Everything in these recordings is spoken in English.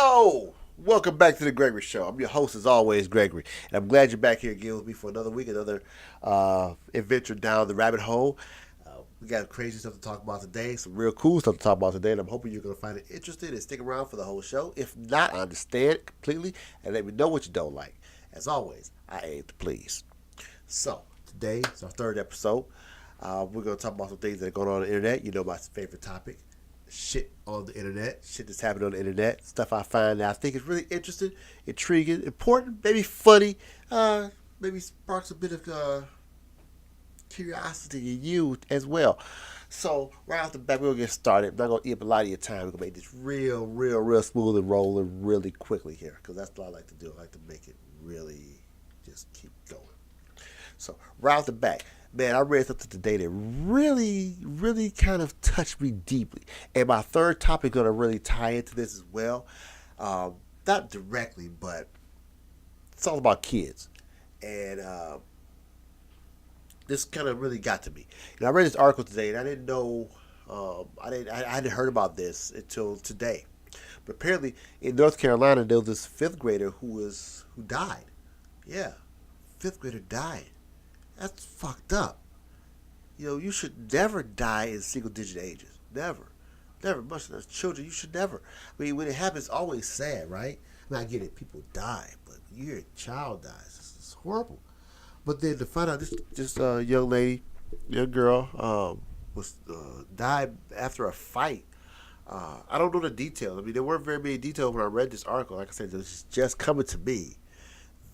Yo! Welcome back to the Graygrie Show. I'm your host, as always, Graygrie. And I'm glad you're back here again with me for another week, another adventure down the rabbit hole. We got crazy stuff to talk about today, some real cool stuff to talk about today, and I'm hoping you're going to find it interesting and stick around for the whole show. If not, I understand completely, and let me know what you don't like. As always, I aim to please. So, today is our third episode. We're going to talk about some things that are going on the internet. You know my favorite topic. Shit on the internet, shit that's happening on the internet, stuff I find that I think is really interesting, intriguing, important, maybe funny, maybe sparks a bit of curiosity in you as well. So right off the bat, we're gonna get started. I'm not gonna eat up a lot of your time. We're gonna make this real smooth and rolling really quickly here, because that's what I like to do. I like to make it really just keep going. So right off the bat, man, I read something today that really kind of touched me deeply. And my third topic is going to really tie into this as well. Not directly, but it's all about kids. And this kind of really got to me. I read this article today, and I didn't know, I hadn't heard about this until today. But apparently, in North Carolina, there was this fifth grader who died. Yeah, fifth grader died. That's fucked up. You should never die in single digit ages. Never. Never. Much as children, you should never. I mean, when it happens, it's always sad, right? I mean, I get it. People die. But when your child dies, it's horrible. But then to find out this young lady, young girl, was died after a fight. I don't know the details. I mean, there weren't very many details when I read this article. Like I said, it was just coming to me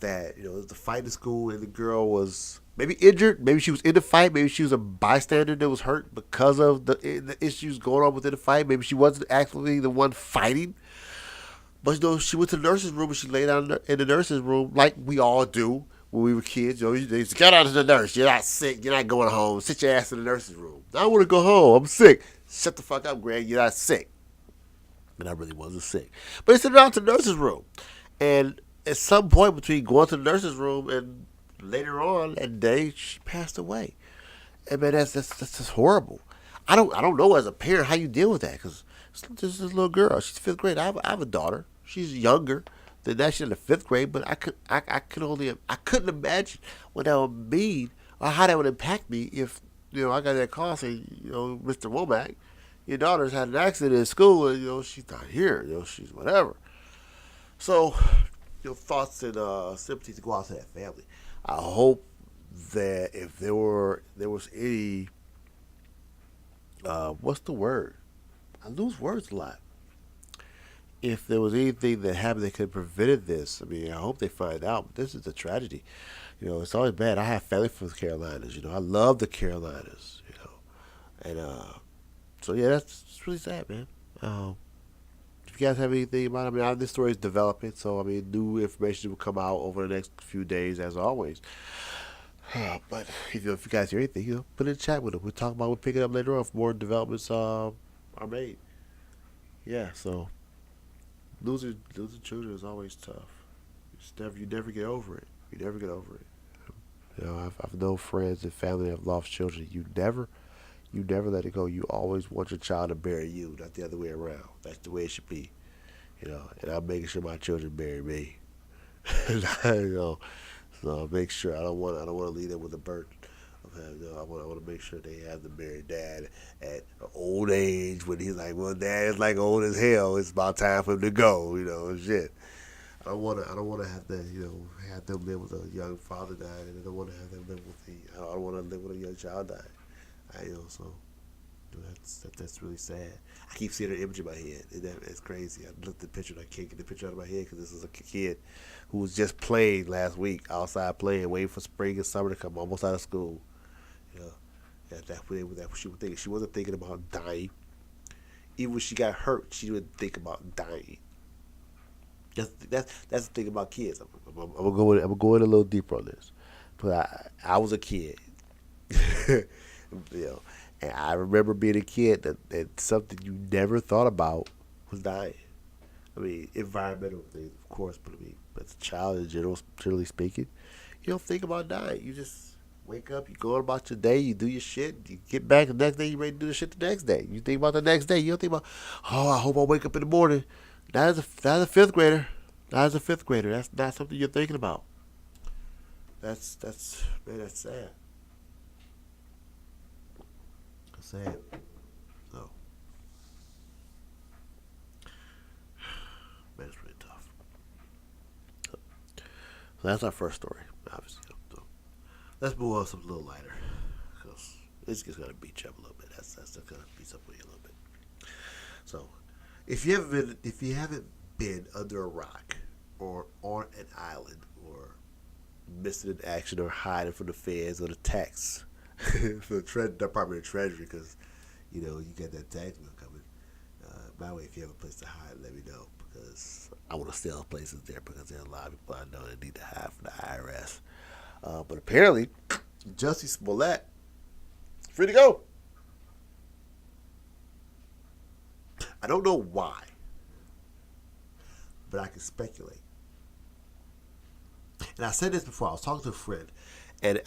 that, it was the fight in school and the girl was maybe injured, maybe she was in the fight, maybe she was a bystander that was hurt because of the issues going on within the fight, maybe she wasn't actually the one fighting, but she went to the nurse's room and she lay down in the nurse's room like we all do when we were kids. They just get out of the nurse, you're not sick, you're not going home, sit your ass in the nurse's room. I want to go home, I'm sick. Shut the fuck up, Greg, you're not sick. And I really wasn't sick, but they sent her out to the nurse's room. And at some point between going to the nurse's room and later on that day, she passed away. And man, that's just horrible. I don't know as a parent how you deal with that, because this little girl, she's fifth grade. I have a daughter. She's younger than that. She's in the fifth grade, but I couldn't imagine what that would mean or how that would impact me if I got that call saying, Mr. Womack, your daughter's had an accident in school and she's not here. She's whatever. So thoughts and sympathy to go out to that family. I hope that if there was any, what's the word? I lose words a lot. If there was anything that happened that could have prevented this, I mean, I hope they find out. But this is a tragedy. It's always bad. I have family from the Carolinas. I love the Carolinas. And so yeah, that's really sad, man. If you guys have anything about it, I mean, this story is developing, so I mean, new information will come out over the next few days, as always. But if you guys hear anything, put it in the chat with them. We'll pick it up later on if more developments are made. Yeah, so losing children is always tough. You never get over it. You never get over it. I've known friends and family that have lost children. You never let it go. You always want your child to bury you, not the other way around. That's the way it should be. And I'm making sure my children bury me. So I make sure I don't want to leave them with a burden. I want to make sure they have the buried dad at an old age when he's like, well, dad is like old as hell. It's about time for him to go. And shit. I don't want to have to have them live with a young father died, and I don't want to have them live with I don't want to live with a young child died. So that's really sad. I keep seeing an image in my head. It's crazy. I looked at the picture and I can't get the picture out of my head because this is a kid who was just playing last week, outside playing, waiting for spring and summer to come, almost out of school. That's what she was thinking. She wasn't thinking about dying. Even when she got hurt, she didn't think about dying. That's the thing about kids. I'm gonna go in a little deeper on this. But I was a kid. And I remember being a kid that something you never thought about was dying. I mean, environmental things, of course, but I mean, as a child, generally speaking, you don't think about dying. You just wake up, you go about your day, you do your shit, you get back the next day, you ready to do the shit the next day. You think about the next day. You don't think about, oh, I hope I wake up in the morning. That is a fifth grader. That is a fifth grader. That's not something you're thinking about. That's man. That's sad. That's sad. So man, it's really tough. So, so that's our first story, obviously. So let's move on to something a little lighter because it's just gonna beat you up a little bit. That's gonna beat up with you a little bit. So if you haven't been under a rock or on an island or missing in action or hiding from the feds or the tax for the Department of Treasury because you got that tax bill coming. By the way, if you have a place to hide, let me know because I want to sell places there because there's a lot of people I know that need to hide from the IRS. But apparently, Jussie Smollett is free to go. I don't know why, but I can speculate. And I said this before. I was talking to a friend, and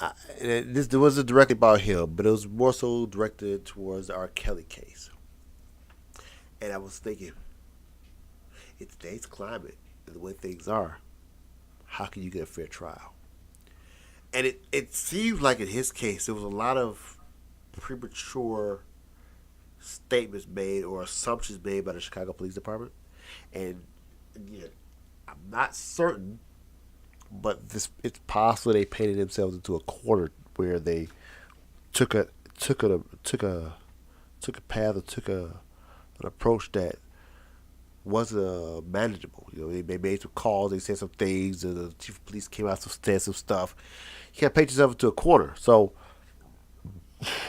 this wasn't directly about him, but it was more so directed towards the R. Kelly case. And I was thinking, in today's climate and the way things are, how can you get a fair trial? And it seems like in his case, there was a lot of premature statements made or assumptions made by the Chicago Police Department. And again, I'm not certain, but it's possible they painted themselves into a corner where they took a path or took an approach that wasn't manageable. They made some calls, they said some things, and the chief of police came out and said some stuff. You can't paint yourself into a corner. So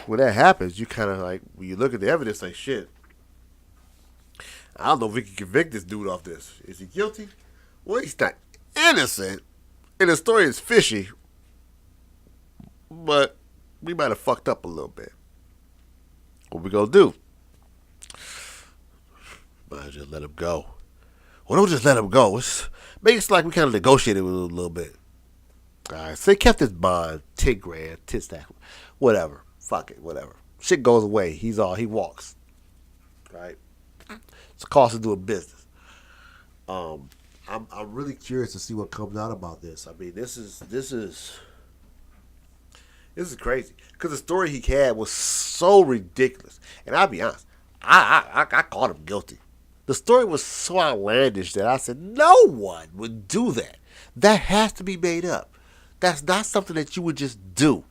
when that happens, you kind of like, when you look at the evidence, like, shit, I don't know if we can convict this dude off this. Is he guilty? Well, he's not innocent. And the story is fishy. But we might have fucked up a little bit. What we gonna do? Might just let him go. Well, don't just let him go. Make it like we kind of negotiated with him a little bit. All right, so he kept his bond, 10 grand, 10 stack, whatever. Fuck it, whatever. Shit goes away. He walks. Right? It's a cost of doing business. I'm really curious to see what comes out about this. I mean, this is crazy because the story he had was so ridiculous. And I'll be honest, I called him guilty. The story was so outlandish that I said no one would do that. That has to be made up. That's not something that you would just do.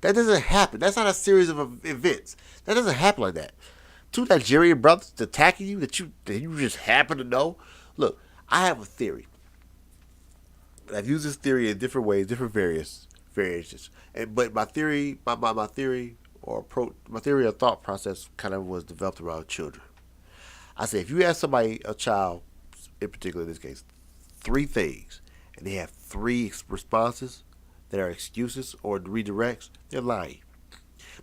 That doesn't happen. That's not a series of events. That doesn't happen like that. Two Nigerian brothers attacking you that you just happen to know. Look, I have a theory. I've used this theory in different ways, different variations. But my theory or thought process kind of was developed around children. I say if you ask somebody, a child in particular in this case, 3 things, and they have 3 responses that are excuses or redirects, they're lying.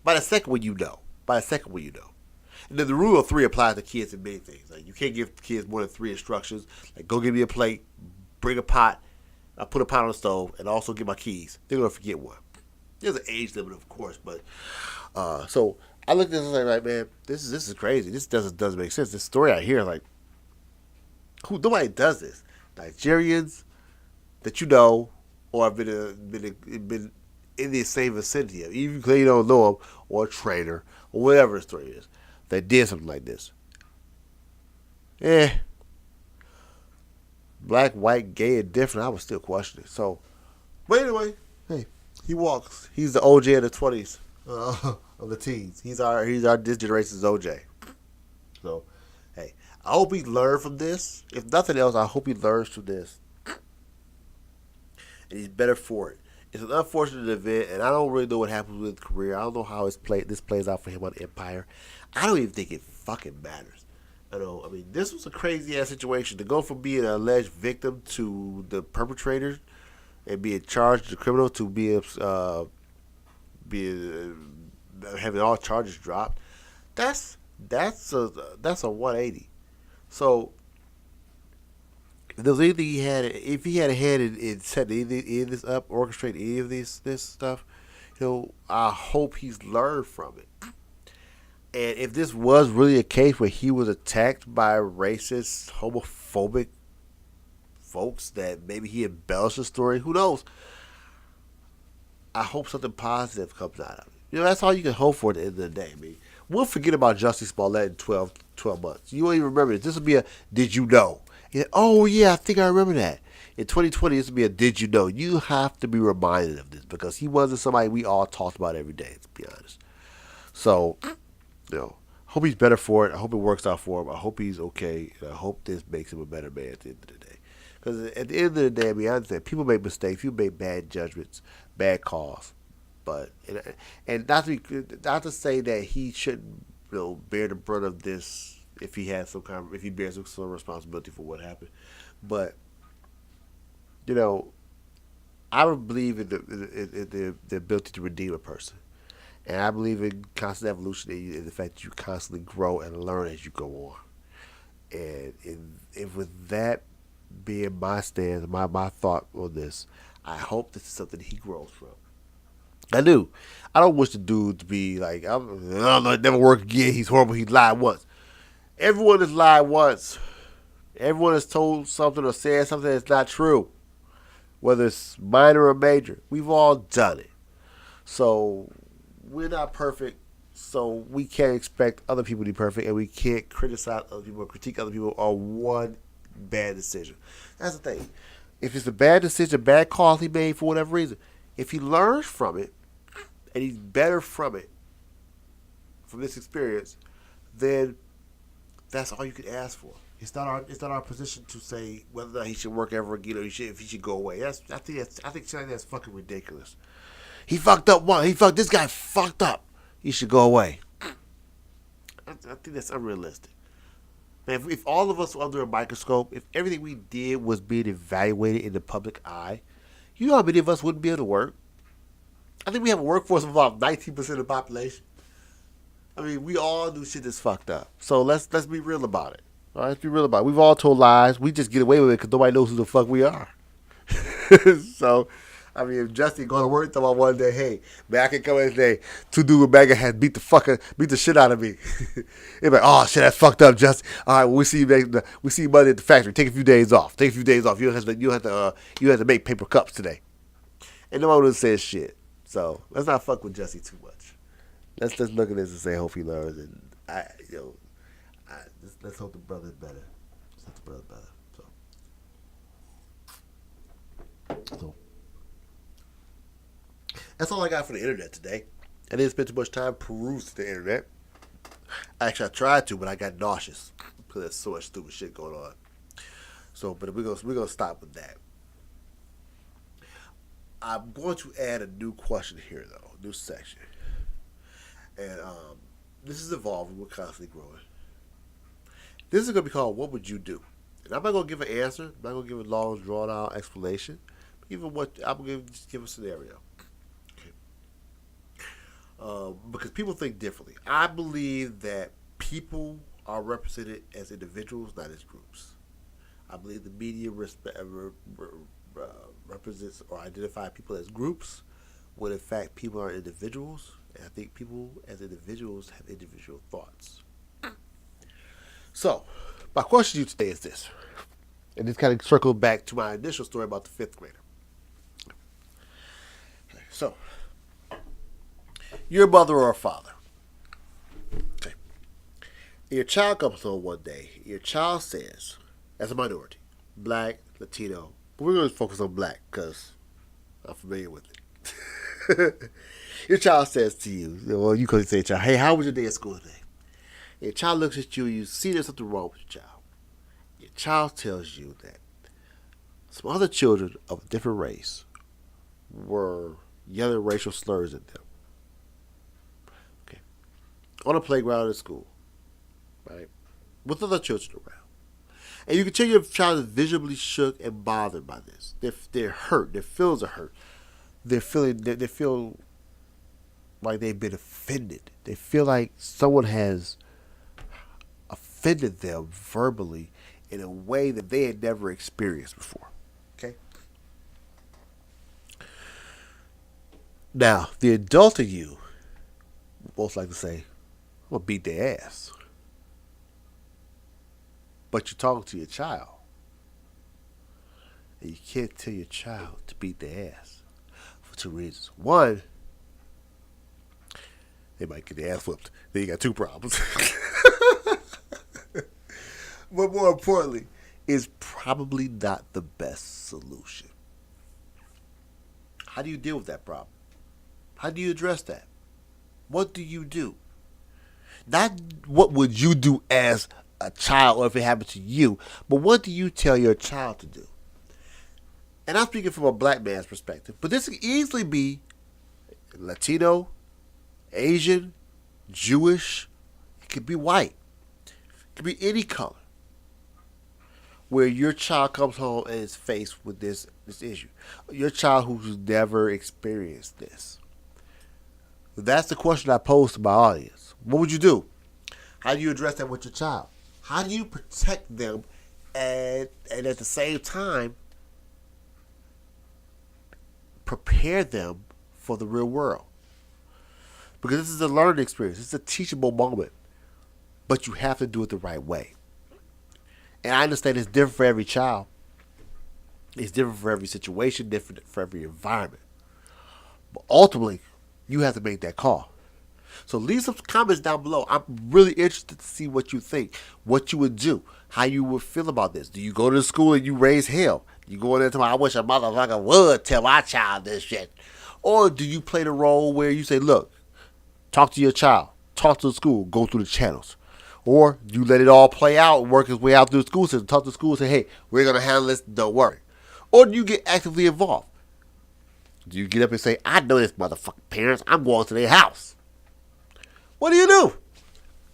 By the second one, you know. And then the rule of 3 applies to kids in many things. Like you can't give kids more than 3 instructions. Like go give me a plate, bring a pot, I put a pot on the stove, and also get my keys. They're gonna forget one. There's an age limit, of course, but so I looked at this and like, man, this is crazy. This doesn't make sense. This story I hear, like, nobody does this. Nigerians that you know or have been in the same vicinity of, even if you don't know them, or a trainer, or whatever the story is, that did something like this. Black, white, gay, and different, I was still questioning. So, but anyway, hey, he walks. He's the OJ of the 20s, of the teens. He's our this generation's OJ. So, hey, I hope he learned from this. If nothing else, I hope he learns from this, and he's better for it. It's an unfortunate event, and I don't really know what happens with his career. I don't know how this plays out for him on Empire. I don't even think it fucking matters. I mean, this was a crazy ass situation to go from being an alleged victim to the perpetrator and being charged, the criminal, to having all charges dropped. That's a 180. So if he had a hand in setting any of this up, orchestrating any of this stuff, I hope he's learned from it. And if this was really a case where he was attacked by racist, homophobic folks, that maybe he embellished the story, who knows? I hope something positive comes out of it. That's all you can hope for at the end of the day. I mean, we'll forget about Jussie Smollett in 12 months. You won't even remember this. This will be a did you know? Oh, yeah, I think I remember that. In 2020, this will be a did you know? You have to be reminded of this because he wasn't somebody we all talked about every day, to be honest. So, hope he's better for it. I hope it works out for him. I hope he's okay. And I hope this makes him a better man at the end of the day. Because at the end of the day, I mean, I understand people make mistakes. People make bad judgments, bad calls. But and not to say that he shouldn't bear the brunt of this if he has if he bears some responsibility for what happened. But you know, I would believe in the ability to redeem a person. And I believe in constant evolution and the fact that you constantly grow and learn as you go on. And if with that being my stance, my thought on this, I hope this is something he grows from. I do. I don't wish the dude to be like, I don't know, it never work again. He's horrible. He lied once. Everyone has lied once. Everyone has told something or said something that's not true, whether it's minor or major. We've all done it. So we're not perfect. So we can't expect other people to be perfect, and we can't criticize other people or critique other people on one bad decision. That's the thing. If it's a bad decision, bad call he made for whatever reason, if he learns from it and he's better from it, from this experience, then that's all you can ask for. It's not our position to say whether or not he should work ever again or if he should go away. I think shit like that's fucking ridiculous. He fucked up one. This guy fucked up. He should go away. I think that's unrealistic. Man, if all of us were under a microscope, if everything we did was being evaluated in the public eye, you know how many of us wouldn't be able to work? I think we have a workforce of about 19% of the population. I mean, we all do shit that's fucked up. So let's be real about it. All right, let's be real about it. We've all told lies. We just get away with it because nobody knows who the fuck we are. So, I mean, if Justin going to work tomorrow one day, hey, man, I can come in today. Two dudes with MAGA hats beat the shit out of me. They're like, oh shit, that's fucked up, Justin. All right, well, we see you Monday at the factory. Take a few days off. You don't have to make paper cups today. And no one would say shit. So let's not fuck with Jussie too much. Let's just look at this and say, hope he learns. And let's hope the brother's better. Let's hope the brother's better. So that's all I got for the internet today. I didn't spend too much time perusing the internet. Actually, I tried to, but I got nauseous because there's so much stupid shit going on. So, but we're gonna stop with that. I'm going to add a new question here, though, new section, and this is evolving. We're constantly growing. This is going to be called "What Would You Do?" And I'm not going to give an answer. I'm not going to give a long, drawn-out explanation. I'm going to just give a scenario. Because people think differently. I believe that people are represented as individuals, not as groups. I believe the media represents or identifies people as groups, when in fact people are individuals. And I think people as individuals have individual thoughts. So, my question to you today is this, and this kind of circles back to my initial story about the fifth grader. Okay, so, you're a mother or a father. Okay. Your child comes home one day. Your child says, as a minority, black, Latino, but we're going to focus on black because I'm familiar with it. Your child says to you, well, you could say to your child, hey, how was your day at school today? Your child looks at you, you see there's something wrong with your child. Your child tells you that some other children of a different race were yelling racial slurs at them. Okay. On a playground at school. Right? With other children around. And you can tell your child is visibly shook and bothered by this. They're hurt. Their feelings are hurt. They feel like they've been offended. They feel like someone has offended them verbally in a way that they had never experienced before. Okay? Now, the adult in you most like to say, I'm gonna beat their ass. But you're talking to your child. And you can't tell your child to beat their ass for two reasons. One, they might get their ass whooped. Then you got two problems. But more importantly, it's probably not the best solution. How do you deal with that problem? How do you address that? What do you do? Not what would you do as a child or if it happened to you, but what do you tell your child to do? And I'm speaking from a black man's perspective, but this could easily be Latino, Asian, Jewish, it could be white, it could be any color. Where your child comes home and is faced with this issue. Your child who's never experienced this. That's the question I pose to my audience. What would you do? How do you address that with your child? How do you protect them and at the same time prepare them for the real world? Because this is a learning experience. It's a teachable moment. But you have to do it the right way. And I understand it's different for every child. It's different for every situation, different for every environment. But ultimately, you have to make that call. So leave some comments down below. I'm really interested to see what you think, what you would do, how you would feel about this. Do you go to the school and you raise hell? You go in there and tell me, I wish a motherfucker would tell my child this shit. Or do you play the role where you say, look, talk to your child, talk to the school, go through the channels. Or you let it all play out and work its way out through the school system. Talk to the school and say, hey, we're going to handle this, don't worry. Or do you get actively involved? Do you get up and say, I know this motherfucking parents, I'm going to their house? What do you do?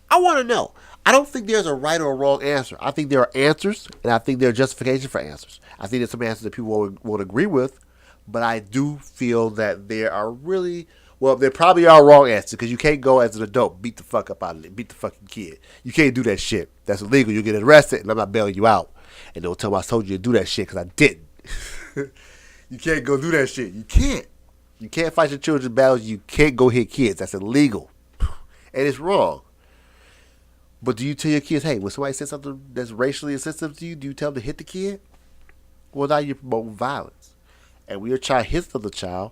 I want to know. I don't think there's a right or a wrong answer. I think there are answers, and I think there are justifications for answers. I think there's some answers that people won't agree with, but I do feel that there are really... Well, there probably are wrong answers because you can't go as an adult beat the fuck up out of it, beat the fucking kid. You can't do that shit. That's illegal. You'll get arrested, and I'm not bailing you out. And don't tell me I told you to do that shit because I didn't. You can't go do that shit. You can't. You can't fight your children's battles. You can't go hit kids. That's illegal, and it's wrong. But do you tell your kids, hey, when somebody says something that's racially insensitive to you, do you tell them to hit the kid? Well, now you're promoting violence, and when your child hits the other child,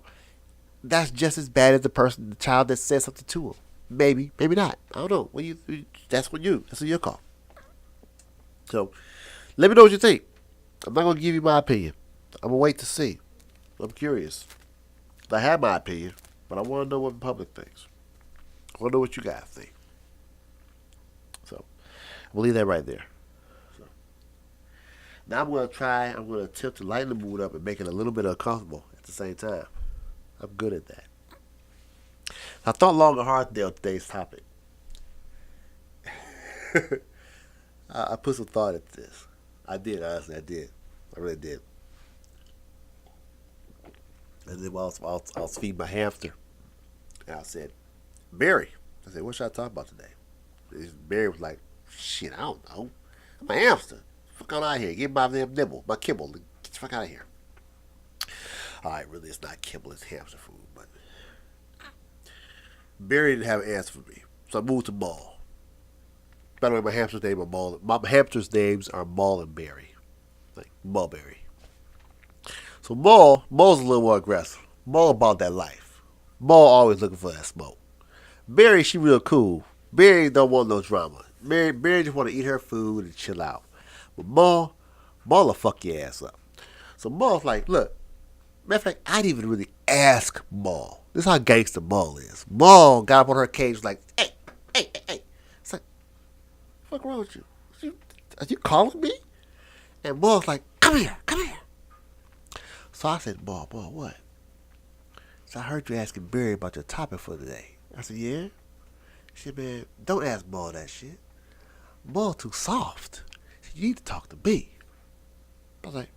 that's just as bad as the child that said something to him. Maybe, maybe not. I don't know. That's your call. So, let me know what you think. I'm not gonna give you my opinion. I'm gonna wait to see. I'm curious. I have my opinion, but I want to know what the public thinks. I want to know what you guys think. So, we'll leave that right there. So, now I'm gonna attempt to lighten the mood up and make it a little bit uncomfortable at the same time. I'm good at that. I thought long and hard on today's topic. I put some thought into this. I did, honestly, I did. I really did. And then while I was feeding my hamster, and I said, Barry. I said, what should I talk about today? Barry was like, shit, I don't know. I'm a hamster. Fuck out of here. Give me my damn nibble, my kibble. Get the fuck out of here. Alright, really, it's not kibble, it's hamster food. But Barry didn't have an answer for me, so I moved to Maul. By the way, my hamster's name are Maul. My hamster's names are Maul and Barry, like Mulberry. So Maul's a little more aggressive. Maul about that life. Maul always looking for that smoke. Barry, she real cool. Barry don't want no drama. Barry just want to eat her food and chill out. But Maul will fuck your ass up. So Maul's like, look. Matter of fact, I didn't even really ask Maul. This is how gangster Maul is. Maul got up on her cage like, hey. It's like, what's wrong with you? Are you calling me? And Maul's like, come here. So I said, Maul, what? So I heard you asking Barry about your topic for today. I said, yeah? She said, man, don't ask Maul that shit. Maul too soft. You need to talk to me. I was like,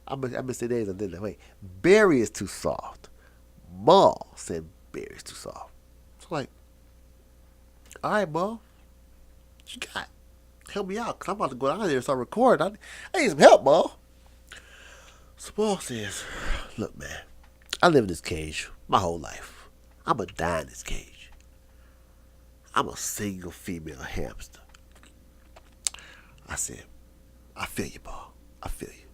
I'm gonna say names and then that way. Barry is too soft. Maul said Barry's too soft. So like, all right, Maul, what you got? Help me out, cause I'm about to go out there and start recording. I need some help, Maul. So Maul says, look, man, I live in this cage my whole life. I'm gonna die in this cage. I'm a single female hamster. I said, I feel you, Ma. I feel you.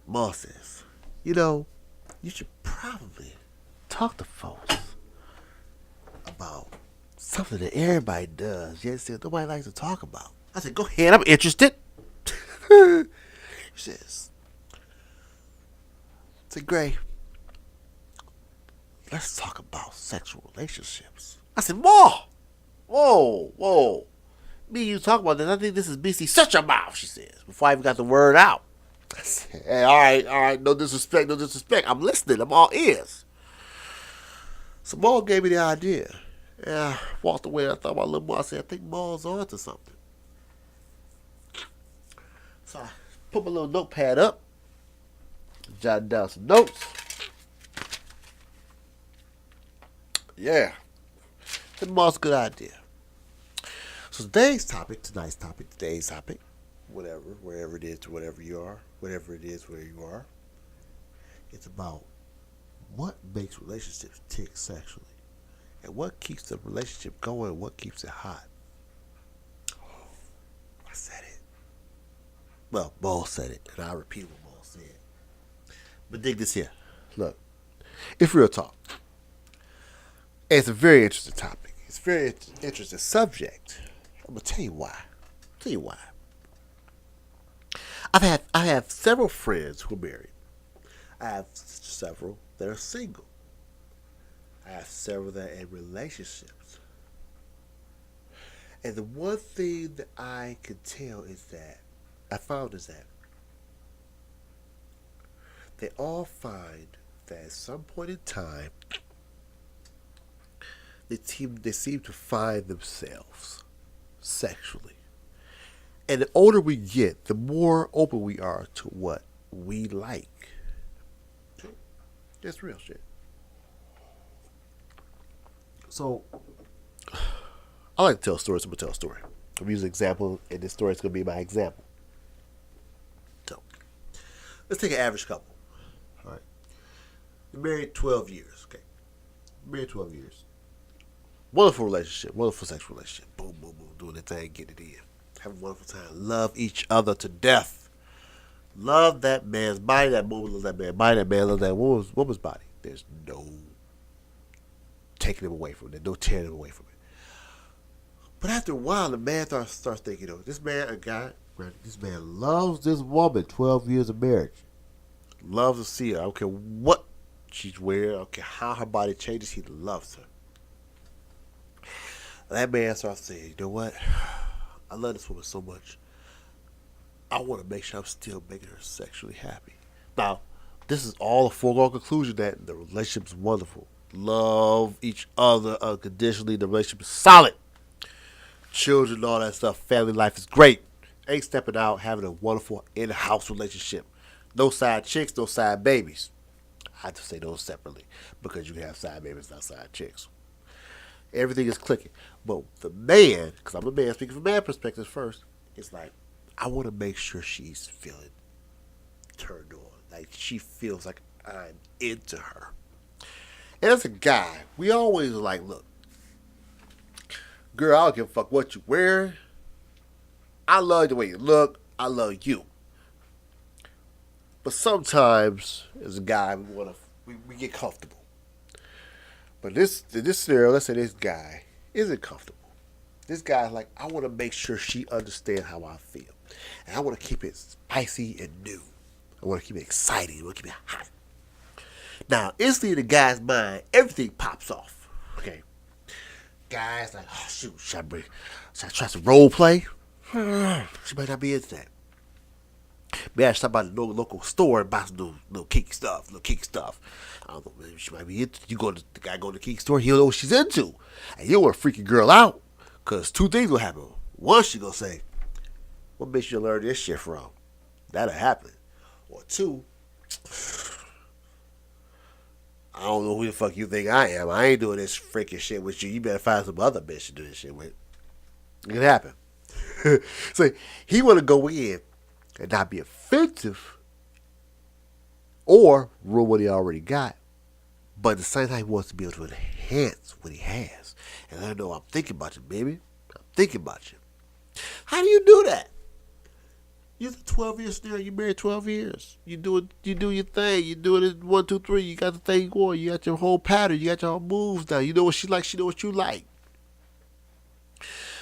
Ma says, you should probably talk to folks about something that everybody does, yet still nobody likes to talk about. I said, go ahead, I'm interested. She said, Gray, let's talk about sexual relationships. I said, whoa. Me and you talk about this. I think this is BC. Shut your mouth, she says, before I even got the word out. I said, hey, all right, no disrespect. I'm listening, I'm all ears. So Maul gave me the idea. Yeah, I walked away. I thought about a little more. I said, I think Maul's on to something. So I put my little notepad up, jotted down some notes. Yeah, I think Maul's a good idea. So tonight's topic, wherever it is, whatever you are, whatever it is, where you are, it's about what makes relationships tick sexually. And what keeps the relationship going and what keeps it hot. I said it. Well, Maul said it, and I repeat what Maul said. But dig this here. Look, it's real talk. And it's a very interesting topic. It's a very interesting subject. I'm going to tell you why. I have several friends who are married. I have several that are single. I have several that are in relationships. And the one thing that I can tell is that they all find that at some point in time they seem to find themselves sexually. And the older we get, the more open we are to what we like. That's real shit. So, I like to tell stories. I'm going to tell a story. I'm using an example, and this story is going to be my example. So, let's take an average couple. All right. You're married 12 years. Okay. Married 12 years. Wonderful relationship. Wonderful sexual relationship. Boom, boom, boom. Doing their thing, getting it in. Having a wonderful time. Love each other to death. Love that man's body. That woman loves that man's body. That man loves that woman's body. There's no taking him away from it. No tearing him away from it. But after a while, the man starts thinking, this man loves this woman, 12 years of marriage. Loves to see her. I don't care what she's wearing. I don't care how her body changes. He loves her. That man starts saying, you know what? I love this woman so much. I want to make sure I'm still making her sexually happy. Now, this is all a foregone conclusion that the relationship is wonderful. Love each other unconditionally. The relationship is solid. Children, all that stuff. Family life is great. Ain't stepping out, having a wonderful in-house relationship. No side chicks, no side babies. I have to say those separately because you can have side babies, not side chicks. Everything is clicking. But the man, because I'm a man speaking from man perspective first, it's like, I want to make sure she's feeling turned on. Like she feels like I'm into her. And as a guy, we always are like, look, girl, I don't give a fuck what you wear. I love the way you look. I love you. But sometimes, as a guy, we get comfortable. But in this scenario, let's say this guy isn't comfortable. This guy's like, I want to make sure she understands how I feel. And I want to keep it spicy and new. I want to keep it exciting. I want to keep it hot. Now, instantly in the guy's mind, everything pops off. Okay. Guy's like, oh, shoot, should I try some role play? She might not be into that. Maybe I should stop by the local store and buy some little kinky stuff. I don't know, maybe she might be into it. The guy go to the kinky store, he'll know what she's into. And you don't want to freak your girl out. Because two things will happen. One, she going to say, what makes you learn this shit from? That'll happen. Or two, I don't know who the fuck you think I am. I ain't doing this freaking shit with you. You better find some other bitch to do this shit with. It can happen. So he want to go in and not be offensive or ruin what he already got But at the same time, he wants to be able to enhance what he has. And I know I'm thinking about you, baby. I'm thinking about you. How do you do that? You're 12 years now. You married 12 years. You do your thing. You do it in 1, 2, 3. You got the thing going. You got your whole pattern. You got your whole moves down. You know what she likes. She know what you like.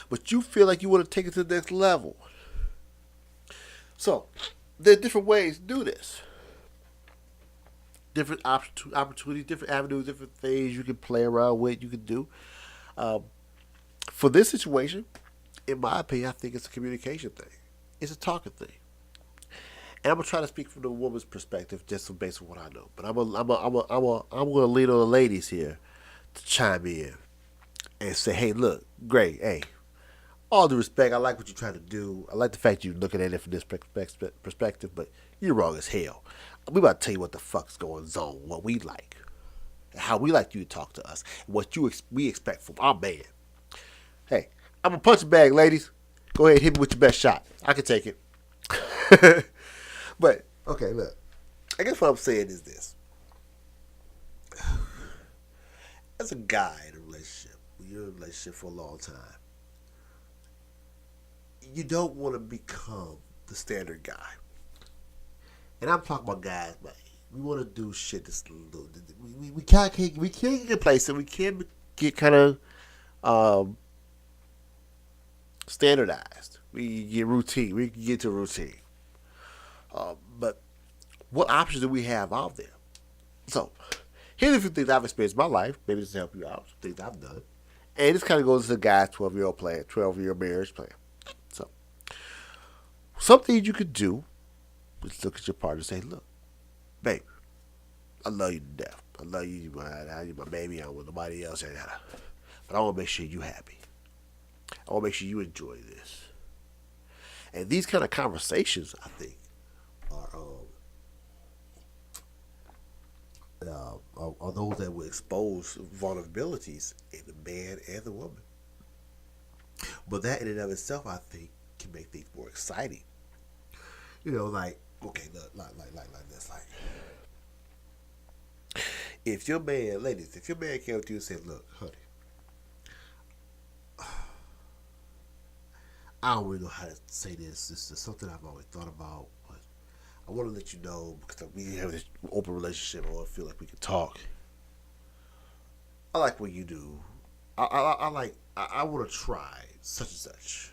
But you feel like you want to take it to the next level. So there are different ways to do this. Different opportunities, different avenues, different things you can play around with. You can do. Um, for this situation, in my opinion, I think it's a communication thing. It's a talking thing. And I'm gonna try to speak from the woman's perspective, just based on what I know. But I'm gonna lean on the ladies here to chime in and say, hey, look, great, hey, all due respect, I like what you're trying to do. I like the fact you're looking at it from this perspective, but you're wrong as hell. We about to tell you what the fuck's going on, what we like, how we like you to talk to us, what we expect from our man. Hey, I'm a punching bag, ladies. Go ahead, hit me with your best shot. I can take it. But okay, look. I guess what I'm saying is this: as a guy in a relationship, when you're in a relationship for a long time, you don't want to become the standard guy. And I'm talking about guys, man. We want to do shit that's a little. We can't get complacent. We can't get kind of standardized. We get routine. We can get to routine. But what options do we have out there? So here's a few things I've experienced in my life. Maybe this will help you out. Some things I've done. And this kind of goes to the guy's 12-year-old plan, 12-year marriage plan. So some things you could do is look at your partner and say, look, babe, I love you to death. I love you. You're my baby. I don't want nobody else. But I want to make sure you're happy. I want to make sure you enjoy this. And these kind of conversations, I think, are those that will expose vulnerabilities in the man and the woman. But that in and of itself, I think, can make things more exciting. You know, like, okay, look, like this, like, if your man, ladies, if your man came up to you and said, look, honey, I don't really know how to say this. This is something I've always thought about, but I want to let you know because we have this open relationship. I want to feel like we can talk. I like what you do. I want to try such and such.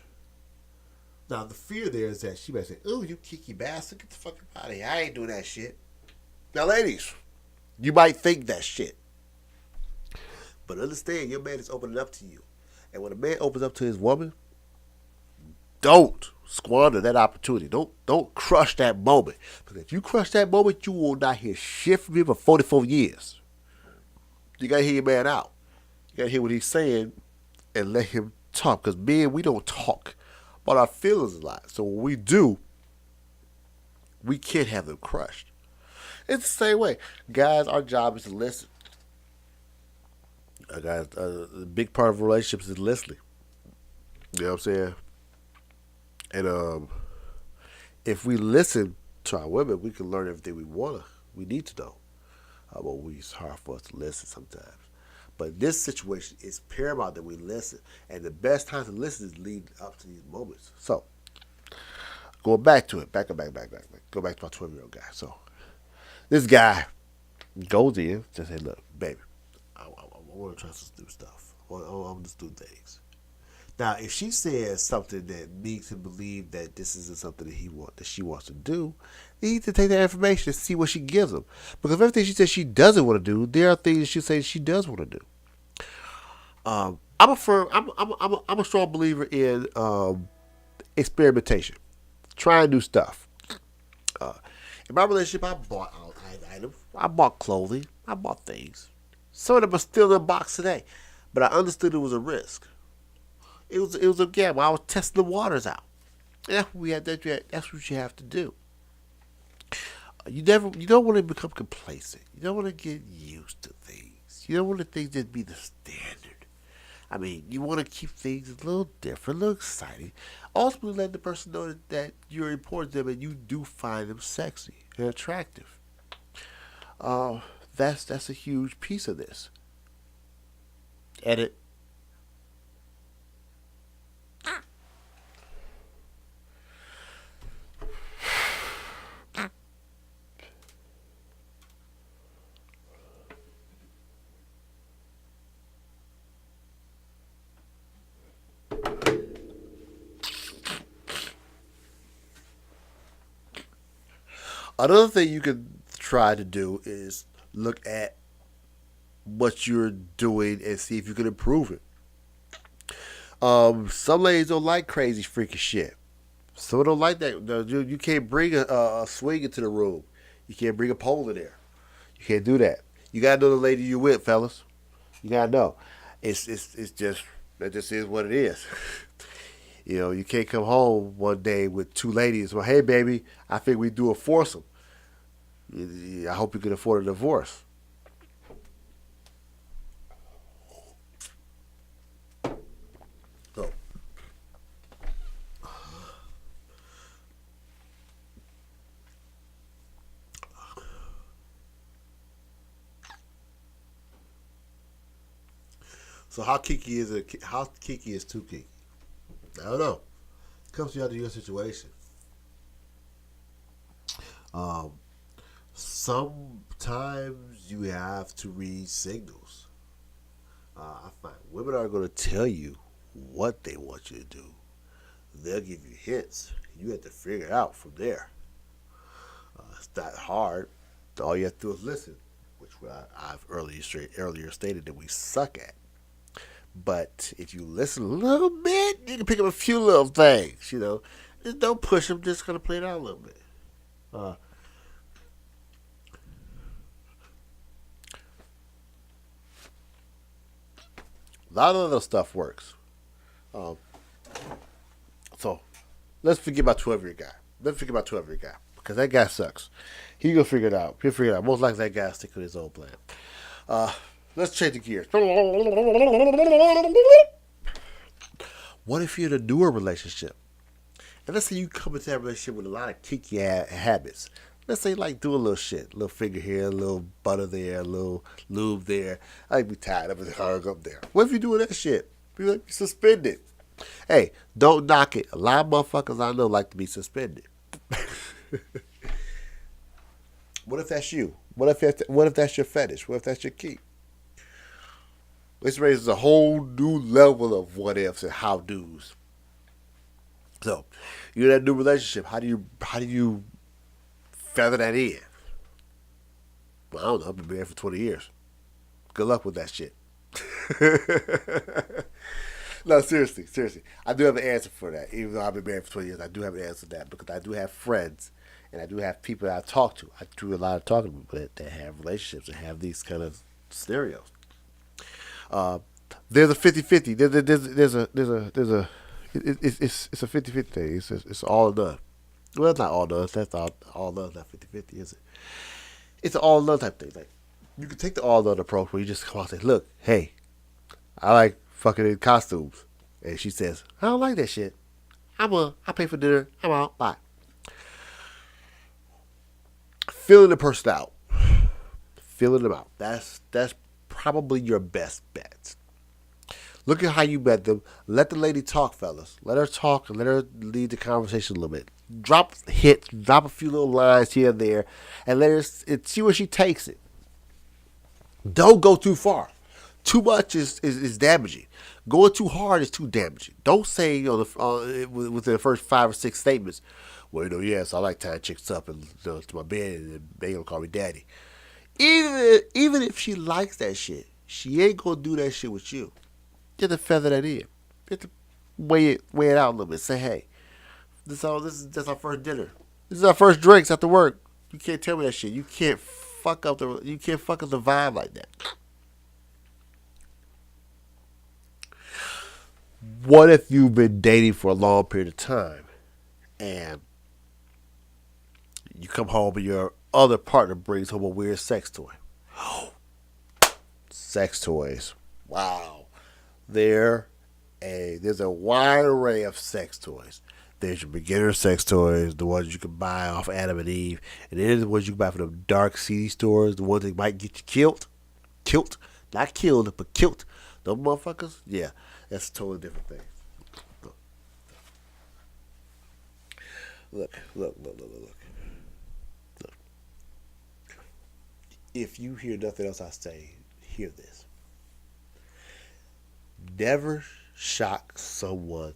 Now the fear there is that she might say, "Oh, you kicky bastard, get the fuck out of here! I ain't doing that shit." Now, ladies, you might think that shit, but understand your man is opening up to you, and when a man opens up to his woman, don't squander that opportunity. Don't crush that moment. Because if you crush that moment, you will not hear shit from him for 44 years. You gotta hear your man out. You gotta hear what he's saying and let him talk. Because men, we don't talk about our feelings a lot. So when we do, we can't have them crushed. It's the same way. Guys, our job is to listen. Guys, a big part of relationships is listening. You know what I'm saying? And if we listen to our women, we can learn everything we need to know. But it's hard for us to listen sometimes. But in this situation, it's paramount that we listen. And the best time to listen is leading up to these moments. So, going back to it, back. Go back to my 12-year-old guy. So, this guy goes in to say, look, baby, I want to try some new stuff. I want to do things. Now, if she says something that makes him believe that this isn't something that she wants to do, he needs to take that information and see what she gives him. Because everything she says she doesn't want to do, there are things she says she does want to do. I'm a strong believer in experimentation, trying new stuff. In my relationship, I bought items, I bought clothing, I bought things. Some of them are still in the box today, but I understood it was a risk. It was a gamble. I was testing the waters out. And that's what you have to do. You don't want to become complacent. You don't want to get used to things. You don't want things to be the standard. I mean, you want to keep things a little different, a little exciting. Ultimately, let the person know that you're important to them and you do find them sexy and attractive. That's a huge piece of this. Edit. Another thing you can try to do is look at what you're doing and see if you can improve it. Some ladies don't like crazy freaky shit. Some don't like that. No, you can't bring a swing into the room. You can't bring a pole in there. You can't do that. You gotta know the lady you with, fellas. You gotta know. It's just that just is what it is. You know, you can't come home one day with two ladies. Well, hey baby, I think we do a foursome. I hope you can afford a divorce. So, so how kiki is it? How kiki is too kiki? I don't know. It comes down to your situation. Um, Sometimes you have to read signals. I find women are going to tell you what they want you to do. They'll give you hints. You have to figure it out from there. It's not hard. All you have to do is listen, which I've earlier stated that we suck at. But if you listen a little bit, you can pick up a few little things. You know, just don't push them. Just gonna play it out a little bit. Uh, a lot of other stuff works. Um, so let's forget about 12-year guy. Let's forget about 12-year guy because that guy sucks. He gonna figure it out. He'll figure it out. Most likely that guy stick with his own plan. Uh, let's change the gears. What if you're in a newer relationship? And let's say you come into that relationship with a lot of kinky habits. Let's say like do a little shit, a little finger here, a little butter there, a little lube there. I'd be tired of it hung up there. What if you doing that shit? Be like suspended. Hey, don't knock it. A lot of motherfuckers I know like to be suspended. What if that's you? What if that's your fetish? What if that's your key? This raises a whole new level of what ifs and how do's. So, you're in that new relationship. How do you feather that in? Well, I don't know. I've been married for 20 years. Good luck with that shit. No, seriously. I do have an answer for that. Even though I've been married for 20 years, I do have an answer to that because I do have friends and I do have people that I talk to. I do a lot of talking to people that have relationships and have these kind of scenarios. Uh, there's a 50-50. There's a it's a 50-50 thing. It's all or none. Well, it's not all none. That's all none. Not 50-50, is it? It's an all none type thing. Like you can take the all none approach where you just come out and say, "Look, hey, I like fucking in costumes," and she says, "I don't like that shit. I pay for dinner. I'm out. Bye." Feeling the person out, feeling them out. That's probably your best bet. Look at how you met them. Let the lady talk, fellas. Let her talk and let her lead the conversation a little bit. Drop hits, drop a few little lines here and there, and let her see where she takes it. Don't go too far. Too much is damaging. Going too hard is too damaging. Don't say within the first 5 or 6 statements, well, yes, I like tying chicks up and to my bed and they gonna call me daddy. Even if she likes that shit, she ain't gonna do that shit with you. You have to feather that in. You have to weigh it out a little bit. Say, hey, that's our first dinner. This is our first drinks after work. You can't tell me that shit. You can't fuck up the vibe like that. What if you've been dating for a long period of time and you come home and your other partner brings home a weird sex toy? Sex toys. Wow. There's a wide array of sex toys. There's your beginner sex toys, the ones you can buy off Adam and Eve, and then the ones you can buy from the dark, seedy stores, the ones that might get you killed, not killed, but killed. Those motherfuckers, yeah, that's a totally different thing. Look. If you hear nothing else I say, hear this. Never shock someone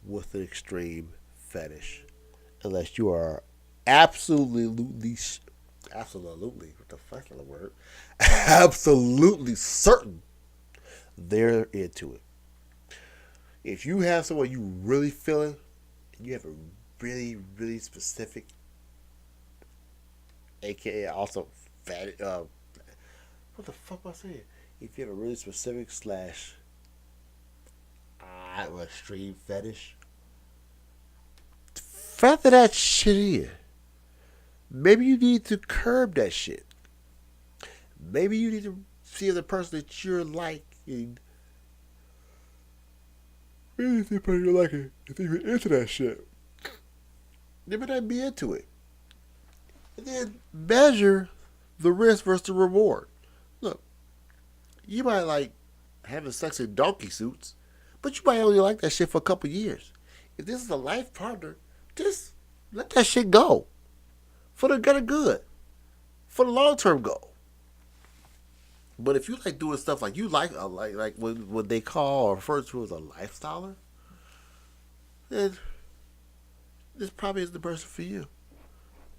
with an extreme fetish unless you are absolutely, what the fuck is the word? Absolutely certain they're into it. If you have someone you really feeling, and you have a really specific, aka also fat, what the fuck am I saying? If you have a really specific slash or extreme fetish, factor that shit in. Maybe you need to curb that shit. Maybe you need to see if the person that you're liking, maybe if the person you're liking, if they're into that shit, they might not be into it. And then measure the risk versus the reward. Look, you might like having sex in donkey suits, but you might only like that shit for a couple years. If this is a life partner, just let that shit go. For the good. For the long term goal. But if you like doing stuff like you like what they call or refer to as a lifestyler, then this probably is the person for you.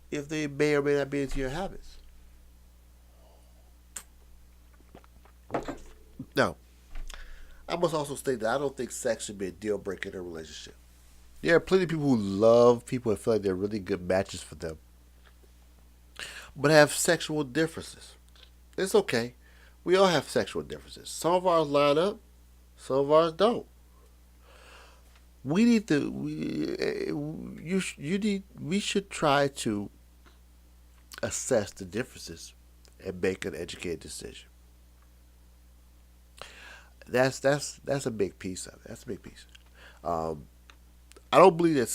If they may or may not be into your habits. Now, I must also state that I don't think sex should be a deal breaker in a relationship. There are plenty of people who love people and feel like they're really good matches for them, but have sexual differences. It's okay. We all have sexual differences. Some of ours line up, some of ours don't. We need to. We should try to assess the differences and make an educated decision. That's a big piece of it. That's a big piece. Um, I don't believe that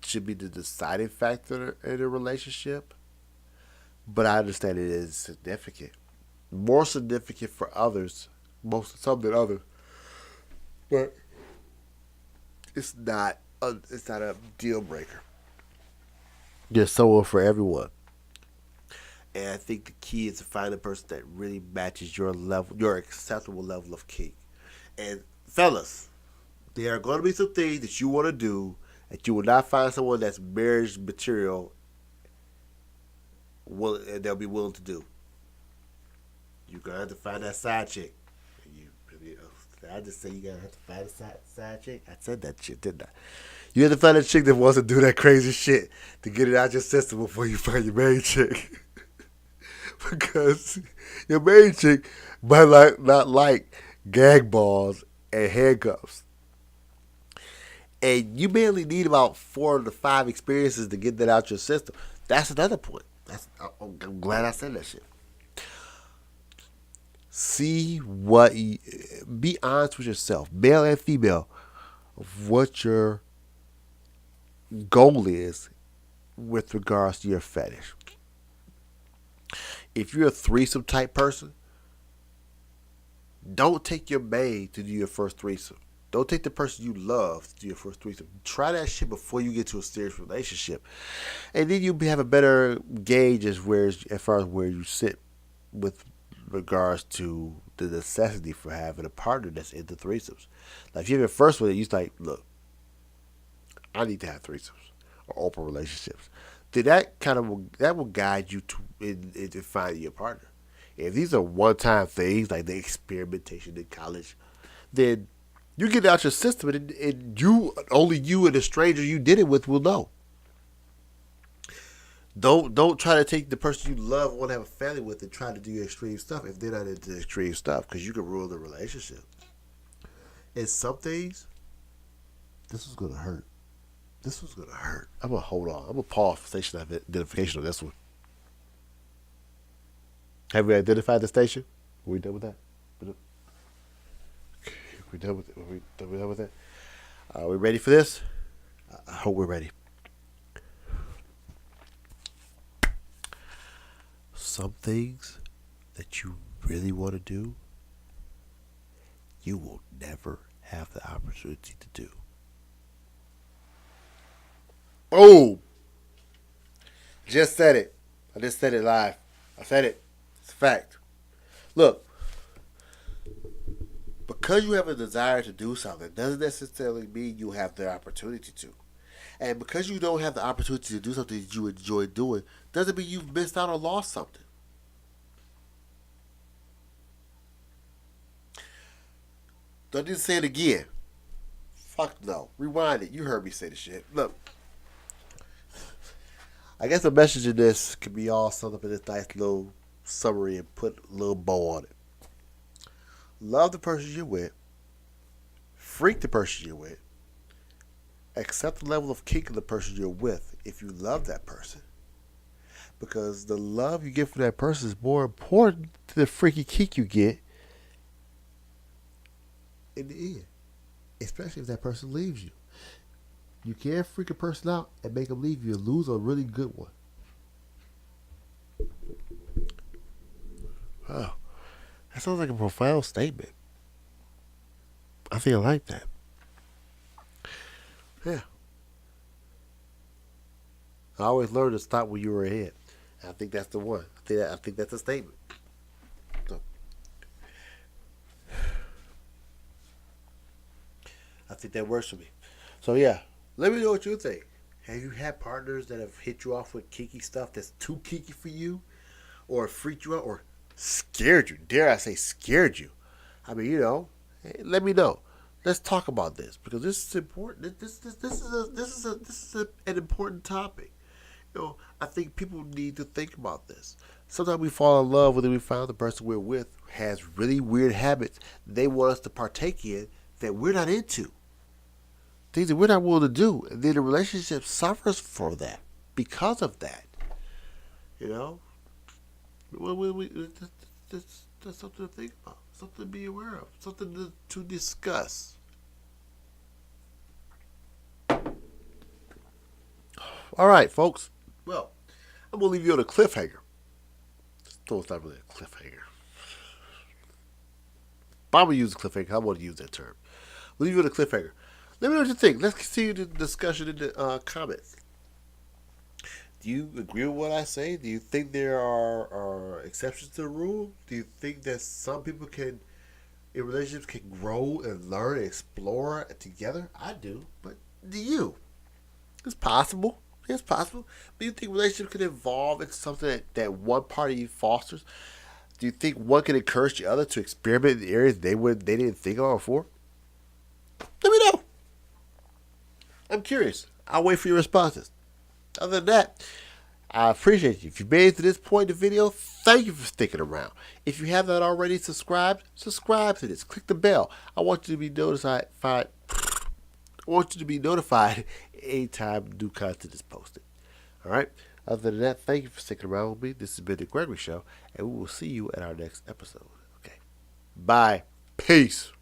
should be the deciding factor in a relationship, but I understand it is significant, more significant for others, some than others. But it's not a deal breaker. There's someone for everyone. And I think the key is to find a person that really matches your level, your acceptable level of kink. And fellas, there are going to be some things that you want to do that you will not find someone that's marriage material and they'll be willing to do. You're going to have to find that side chick. Did I just say you're going to have to find a side chick? I said that shit, didn't I? You have to find a chick that wants to do that crazy shit to get it out your system before you find your main chick. Because your main chick might not like gag balls and handcuffs. And you mainly need about 4 to 5 experiences to get that out your system. That's another point. I'm glad I said that shit. Be honest with yourself, male and female, of what your goal is with regards to your fetish. If you're a threesome type person, don't take your maid to do your first threesome. Don't take the person you love to do your first threesome. Try that shit before you get to a serious relationship, and then you'll have a better gauge as far as where you sit with regards to the necessity for having a partner that's into threesomes. Like if you have your first one, you're like, look, I need to have threesomes or open relationships. Then that will guide you into finding your partner. If these are one-time things like the experimentation in college, then you get it out your system, and only you and the stranger you did it with will know. Don't try to take the person you love, want to have a family with, and try to do extreme stuff if they're not into extreme stuff, because you can ruin the relationship. And some things, this was gonna hurt. This was gonna hurt. I'm gonna hold on. I'm gonna pause for station identification on this one. Have we identified the station? Are we done with that? We done with it? Are we done with that? Are we ready for this? I hope we're ready. Some things that you really want to do, you will never have the opportunity to do. Oh, just said it. I just said it live. I said it. It's a fact. Look, because you have a desire to do something doesn't necessarily mean you have the opportunity to. And because you don't have the opportunity to do something that you enjoy doing doesn't mean you've missed out or lost something. Don't need to say it again. Fuck no. Rewind it. You heard me say the shit. Look, I guess the message in this could be all summed up in this nice little summary and put a little bow on it. Love the person you're with. Freak the person you're with. Accept the level of kink of the person you're with if you love that person. Because the love you get from that person is more important than the freaky kink you get in the end. Especially if that person leaves you. You can't freak a person out and make them leave you and lose a really good one. Wow. That sounds like a profound statement. I think I like that. Yeah. I always learn to stop when you were ahead. I think that's the one. I think that's a statement. So, I think that works for me. So yeah, let me know what you think. Have you had partners that have hit you off with kinky stuff that's too kinky for you, or freaked you out, or scared you? Dare I say scared you? I mean, hey, let me know. Let's talk about this because this is important. This is an important topic. I think people need to think about this. Sometimes we fall in love when we find the person we're with has really weird habits they want us to partake in that we're not into. Things that we're not willing to do. And then the relationship suffers for that because of that. You know? That's something to think about. Something to be aware of. Something to discuss. All right, folks. Well, I'm going to leave you on a cliffhanger. Though it's not really a cliffhanger. But I'm going to use a cliffhanger. I want to use that term. We'll leave you on a cliffhanger. Let me know what you think. Let's continue the discussion in the comments. Do you agree with what I say? Do you think there are exceptions to the rule? Do you think that some people in relationships, can grow and learn and explore together? I do, but do you? It's possible. It's possible. Do you think relationships can evolve into something that one party fosters? Do you think one can encourage the other to experiment in areas they didn't think of before? Let me know. I'm curious. I'll wait for your responses. Other than that, I appreciate you. If you made it to this point in the video, thank you for sticking around. If you have not already subscribed to this. Click the bell. I want you to be notified. Anytime new content is posted. All right. Other than that, thank you for sticking around with me. This has been the Graygrie Show, and we will see you at our next episode. Okay. Bye. Peace.